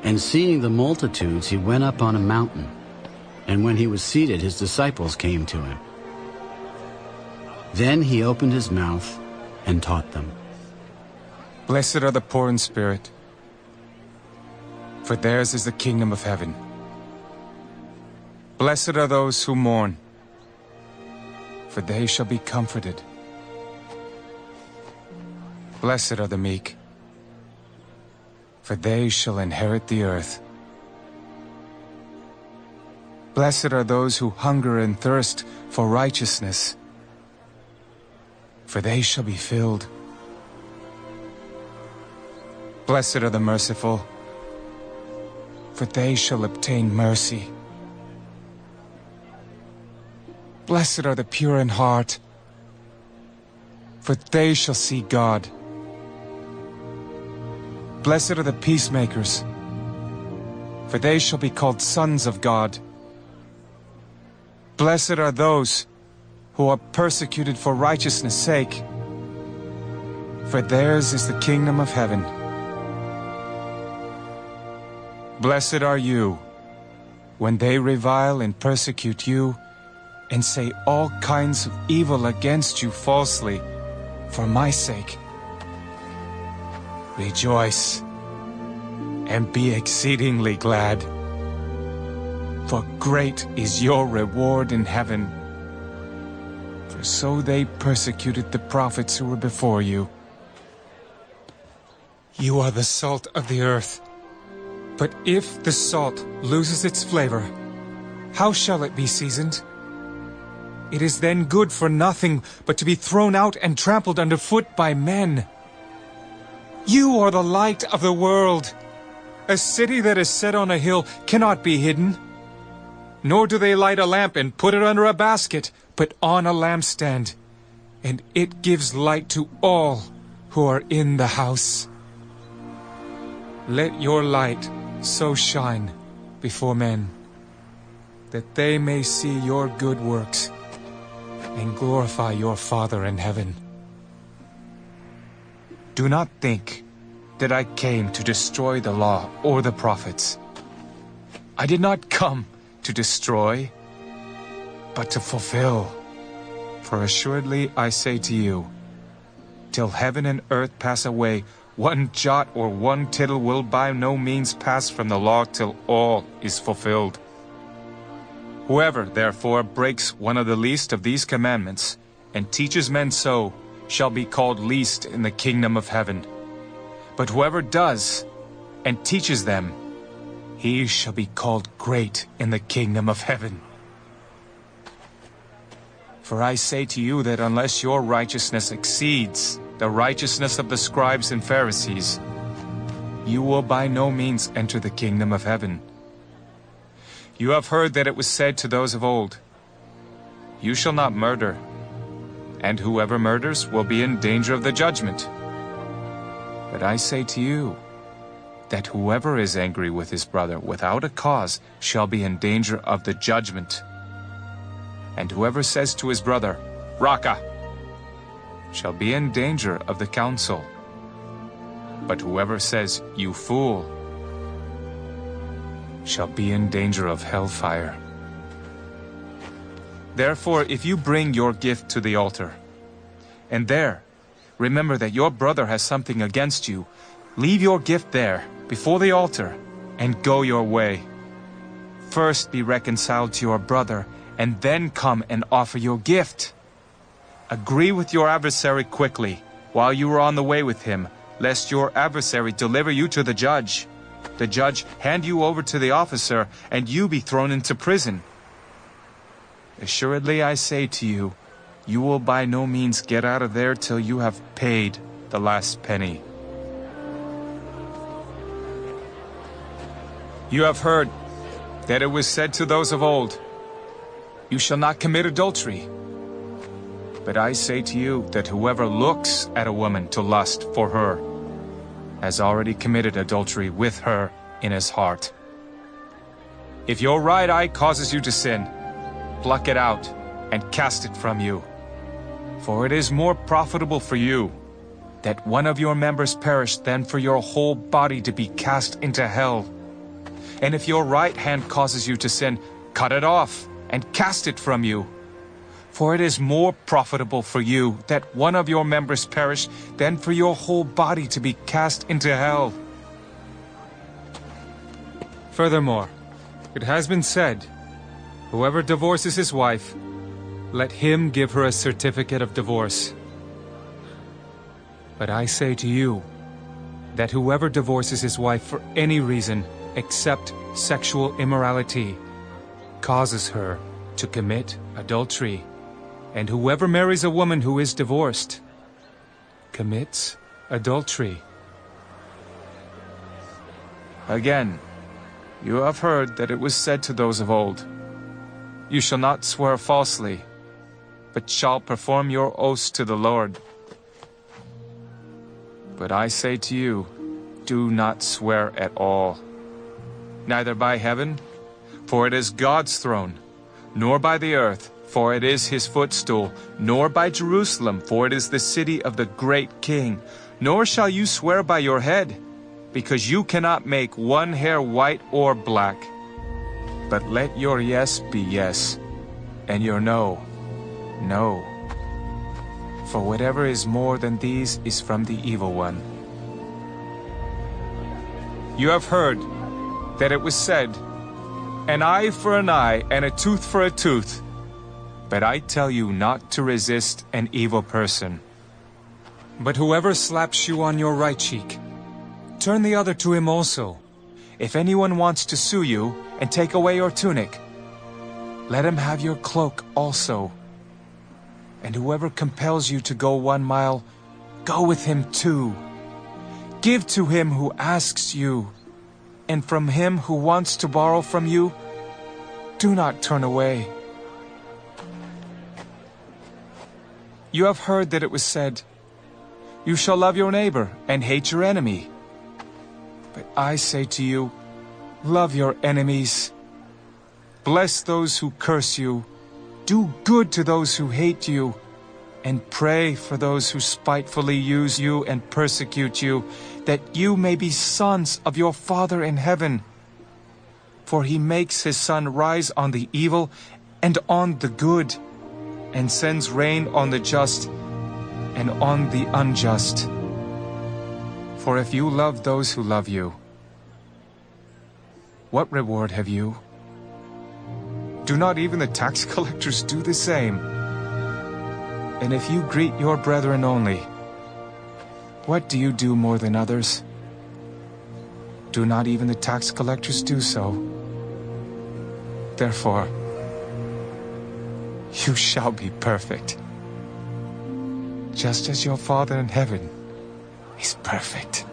And seeing the multitudes, he went up on a mountain. And when he was seated, his disciples came to him. Then he opened his mouth and taught them. Blessed are the poor in spirit, for theirs is the kingdom of heaven. Blessed are those who mourn, for they shall be comforted. Blessed are the meek, for they shall inherit the earth. Blessed are those who hunger and thirst for righteousness, for they shall be filled. Blessed are the merciful, for they shall obtain mercy. Blessed are the pure in heart, for they shall see God. Blessed are the peacemakers, for they shall be called sons of God. Blessed are those who are persecuted for righteousness' sake, for theirs is the kingdom of heaven. Blessed are you when they revile and persecute you, and say all kinds of evil against you falsely for my sake. Rejoice and be exceedingly glad, for great is your reward in heaven. For so they persecuted the prophets who were before you. You are the salt of the earth. But if the salt loses its flavor, how shall it be seasoned? It is then good for nothing but to be thrown out and trampled underfoot by men. You are the light of the world. A city that is set on a hill cannot be hidden. Nor do they light a lamp and put it under a basket, but on a lampstand, and it gives light to all who are in the house. Let your light so shine before men, that they may see your good works and glorify your Father in heaven. Do not think that I came to destroy the law or the prophets. I did not come to destroy, but to fulfill. For assuredly I say to you, till heaven and earth pass away, one jot or one tittle will by no means pass from the law till all is fulfilled. Whoever, therefore, breaks one of the least of these commandments, and teaches men so, shall be called least in the kingdom of heaven. But whoever does, and teaches them, he shall be called great in the kingdom of heaven. For I say to you that unless your righteousness exceeds the righteousness of the scribes and Pharisees, you will by no means enter the kingdom of heaven. You have heard that it was said to those of old, you shall not murder, and whoever murders will be in danger of the judgment. But I say to you, that whoever is angry with his brother without a cause shall be in danger of the judgment. And whoever says to his brother, Raka, shall be in danger of the council. But whoever says, you fool, shall be in danger of hellfire. Therefore, if you bring your gift to the altar, and there remember that your brother has something against you, leave your gift there, before the altar, and go your way. First be reconciled to your brother, and then come and offer your gift. Agree with your adversary quickly, while you are on the way with him, lest your adversary deliver you to the judge. The judge hand you over to the officer, and you be thrown into prison. Assuredly I say to you, you will by no means get out of there till you have paid the last penny. You have heard that it was said to those of old, you shall not commit adultery. But I say to you that whoever looks at a woman to lust for her has already committed adultery with her in his heart. If your right eye causes you to sin, pluck it out and cast it from you. For it is more profitable for you that one of your members perish than for your whole body to be cast into hell. And if your right hand causes you to sin, cut it off and cast it from you. For it is more profitable for you that one of your members perish than for your whole body to be cast into hell. Furthermore, it has been said, whoever divorces his wife, let him give her a certificate of divorce. But I say to you, that whoever divorces his wife for any reason except sexual immorality causes her to commit adultery. And whoever marries a woman who is divorced commits adultery. Again, you have heard that it was said to those of old, you shall not swear falsely, but shall perform your oaths to the Lord. But I say to you, do not swear at all, neither by heaven, for it is God's throne, nor by the earth, for it is his footstool, nor by Jerusalem, for it is the city of the great King. Nor shall you swear by your head, because you cannot make one hair white or black. But let your yes be yes, and your no, no. For whatever is more than these is from the evil one. You have heard that it was said, an eye for an eye and a tooth for a tooth. But I tell you not to resist an evil person. But whoever slaps you on your right cheek, turn the other to him also. If anyone wants to sue you and take away your tunic, let him have your cloak also. And whoever compels you to go 1 mile, go with him 2. Give to him who asks you, and from him who wants to borrow from you, do not turn away. You have heard that it was said, you shall love your neighbor and hate your enemy. But I say to you, love your enemies. Bless those who curse you. Do good to those who hate you. And pray for those who spitefully use you and persecute you, that you may be sons of your Father in heaven. For he makes his sun rise on the evil and on the good, and sends rain on the just and on the unjust. For if you love those who love you, what reward have you? Do not even the tax collectors do the same? And if you greet your brethren only, what do you do more than others? Do not even the tax collectors do so? Therefore, you shall be perfect, just as your Father in heaven is perfect.